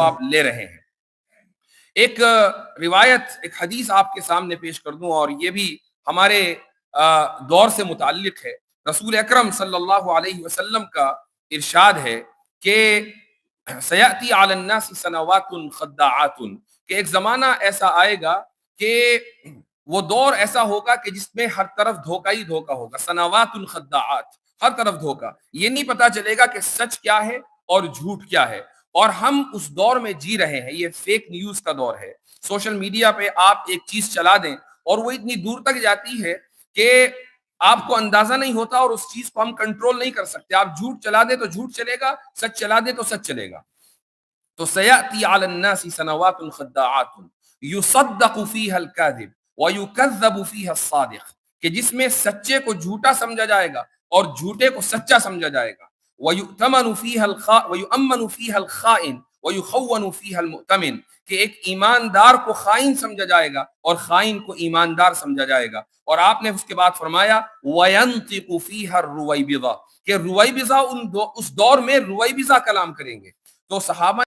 آپ لے رہے ہیں۔ ایک روایت، ایک حدیث آپ کے سامنے پیش کر دوں، اور یہ بھی ہمارے دور سے متعلق ہے۔ رسول اکرم صلی اللہ علیہ وسلم کا ارشاد ہے کہ سیأتی علی الناس سنوات خداعات، کہ ایک زمانہ ایسا آئے گا کہ وہ دور ایسا ہوگا کہ جس میں ہر طرف دھوکہ ہی دھوکہ ہوگا، سنوات خداعات، ہر طرف دھوکہ، یہ نہیں پتا چلے گا کہ سچ کیا ہے اور جھوٹ کیا ہے۔ اور ہم اس دور میں جی رہے ہیں، یہ فیک نیوز کا دور ہے۔ سوشل میڈیا پہ آپ ایک چیز چلا دیں اور وہ اتنی دور تک جاتی ہے کہ آپ کو اندازہ نہیں ہوتا، اور اس چیز کو ہم کنٹرول نہیں کر سکتے۔ آپ جھوٹ چلا دیں تو جھوٹ چلے گا، سچ چلا دیں تو سچ چلے گا۔ تو سیأتی علی الناس سنوات خداعات یصدق فیہا الکاذب ویکذب فیہا الصادق، کہ جس میں سچے کو جھوٹا سمجھا جائے گا اور جھوٹے کو سچا سمجھا جائے گا۔ وَيُؤْتَمَنُ فِيهَا وَيُؤَمَّنُ فِيهَا الْخَائِنُ وَيُخَوَّنُ فِيهَا الْمُؤْتَمِنُ، کہ ایک ایماندار کو خائن سمجھا جائے گا اور خائن کو ایماندار سمجھا جائے گا۔ اور آپ نے اس کے بعد فرمایا وَيَنْطِقُ فِيهَا الرُّوَيْبِضَةُ، کہ رویبضہ اس دور میں رویبضہ کلام کریں گے۔ تو صحابہ